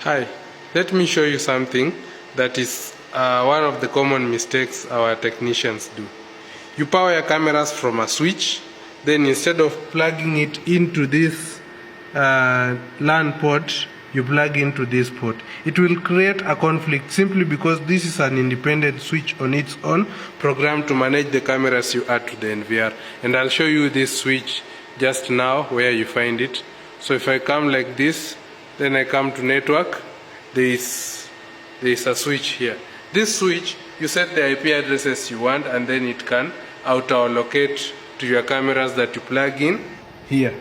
Hi, let me show you something that is one of the common mistakes our technicians do. You power your cameras from a switch, then instead of plugging it into this LAN port, you plug into this port. It will create a conflict simply because this is an independent switch on its own, programmed to manage the cameras you add to the NVR. And I'll show you this switch just now where you find it. So if I come like this, then I come to network, there is a switch here. This switch, you set the IP addresses you want, and then it can auto-allocate to your cameras that you plug in here.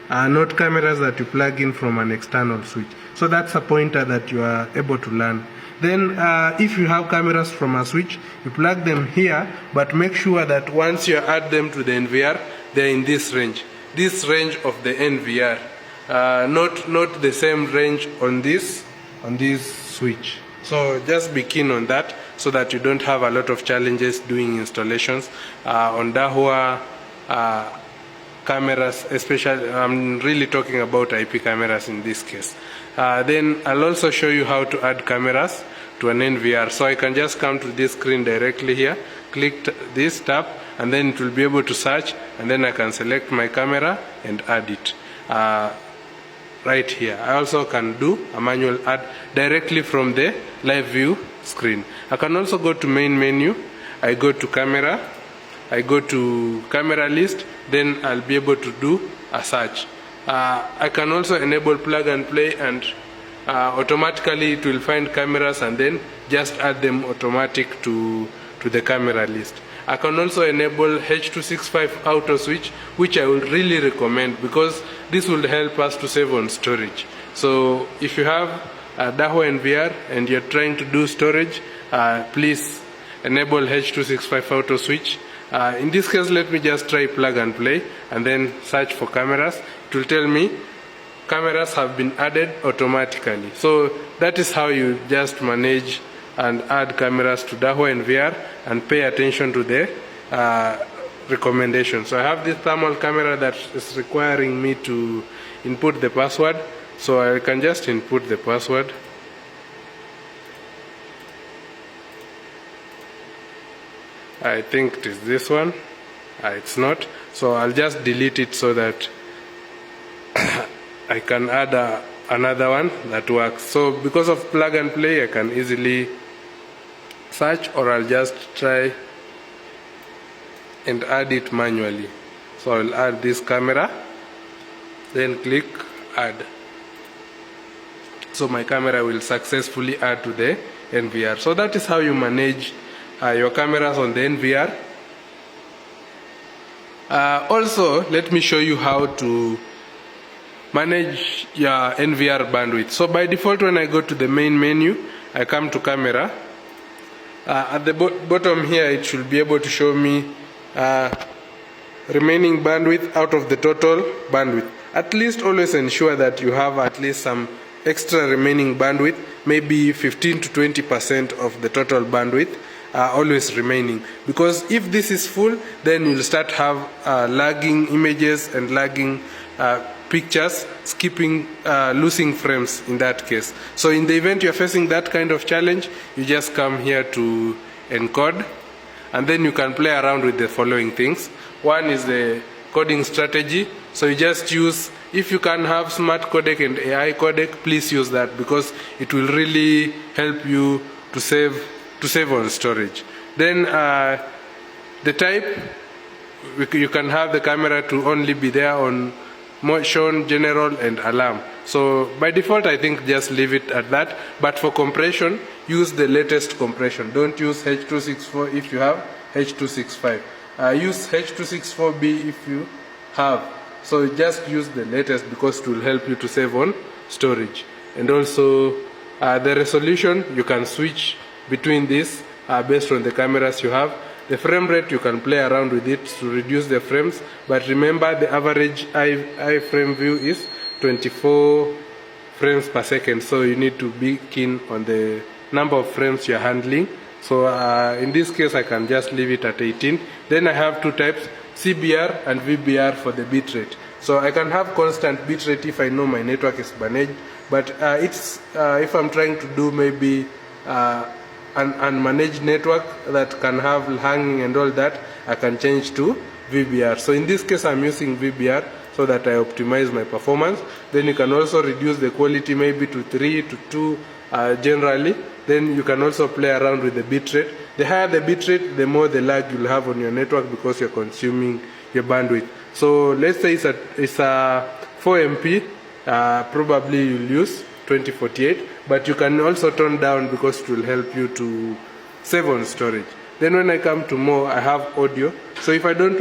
Not cameras that you plug in from an external switch. So that's a pointer that you are able to learn. Then if you have cameras from a switch, you plug them here, but make sure that once you add them to the NVR, they're in this range of the NVR. Not the same range on this switch. So just be keen on that so that you don't have a lot of challenges doing installations on Dahua cameras, especially. I'm really talking about IP cameras in this case. Then I'll also show you how to add cameras to an NVR. So I can just come to this screen directly here, click this tab, and then it will be able to search, and then I can select my camera and add it right here. I also can do a manual add directly from the live view screen. I can also go to main menu, I go to camera, I go to camera list, then I'll be able to do a search. I can also enable plug and play, and automatically it will find cameras and then just add them automatic to the camera list. I can also enable H.265 auto switch, which I would really recommend because this will help us to save on storage. So if you have a Dahua NVR and you're trying to do storage, please enable H.265 auto switch. In this case, let me just try plug and play and then search for cameras. It will tell me cameras have been added automatically. So that is how you just manage and add cameras to Dahua NVR and pay attention to the recommendations. So I have this thermal camera that is requiring me to input the password. So I can just input the password. I think it is this one. It's not. So I'll just delete it so that I can add another one that works. So because of plug and play, I can easily search, or I'll just try and add it manually. So I'll add this camera, then click add. So my camera will successfully add to the NVR. So that is how you manage your cameras on the NVR. Also, let me show you how to manage your NVR bandwidth. So by default, when I go to the main menu, I come to camera. At the bottom here, it should be able to show me remaining bandwidth out of the total bandwidth. At least always ensure that you have at least some extra remaining bandwidth, maybe 15 to 20% of the total bandwidth always remaining. Because if this is full, then you'll start have lagging images and lagging pictures, skipping, losing frames in that case. So in the event you're facing that kind of challenge, you just come here to encode, and then you can play around with the following things. One is the coding strategy. So you just use, if you can have smart codec and AI codec, please use that because it will really help you to save on storage. Then the type, you can have the camera to only be there on motion, general, and alarm. So by default, I think just leave it at that. But for compression, use the latest compression. Don't use H.264 if you have H.265. Use H.264B if you have. So just use the latest because it will help you to save on storage. And also the resolution, you can switch between these based on the cameras you have. The frame rate, you can play around with it to reduce the frames, but remember the average eye frame view is 24 frames per second, so you need to be keen on the number of frames you're handling. So in this case, I can just leave it at 18. Then I have two types, CBR and VBR for the bitrate. So I can have constant bitrate if I know my network is managed, but if I'm trying to do maybe an unmanaged network that can have hanging and all that, I can change to VBR. So in this case I'm using VBR so that I optimize my performance. Then you can also reduce the quality maybe to 3 to 2 generally. Then you can also play around with the bitrate. The higher the bitrate, the more the lag you'll have on your network because you're consuming your bandwidth. So let's say it's a 4 MP, probably you'll use 2048, but you can also turn down because it will help you to save on storage. Then when I come to more, I have audio. So if I want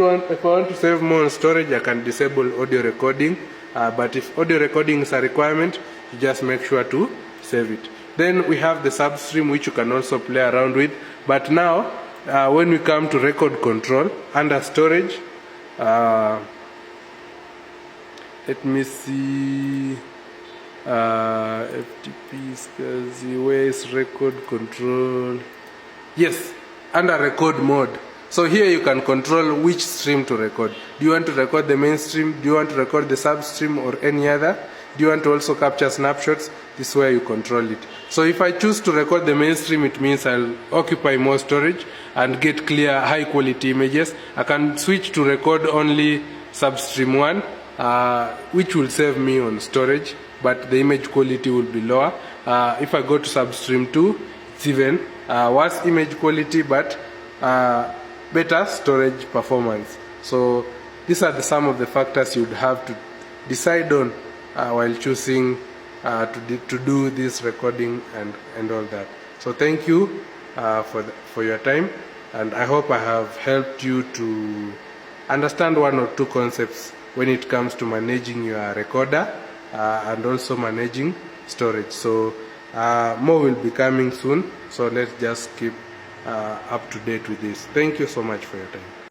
to save more on storage, I can disable audio recording. But if audio recording is a requirement, you just make sure to save it. Then we have the substream, which you can also play around with. But now, when we come to record control under storage, let me see. FTP, SCSI, where is record control? Yes, under record mode. So here you can control which stream to record. Do you want to record the main stream? Do you want to record the substream or any other? Do you want to also capture snapshots? This is where you control it. So if I choose to record the mainstream, it means I'll occupy more storage and get clear, high quality images. I can switch to record only substream 1, which will save me on storage, but the image quality will be lower. If I go to substream 2, it's even worse image quality, but better storage performance. So these are some of the factors you'd have to decide on while choosing to do this recording and all that. So thank you for your time, and I hope I have helped you to understand one or two concepts when it comes to managing your recorder and also managing storage. So more will be coming soon, so let's just keep up to date with this. Thank you so much for your time.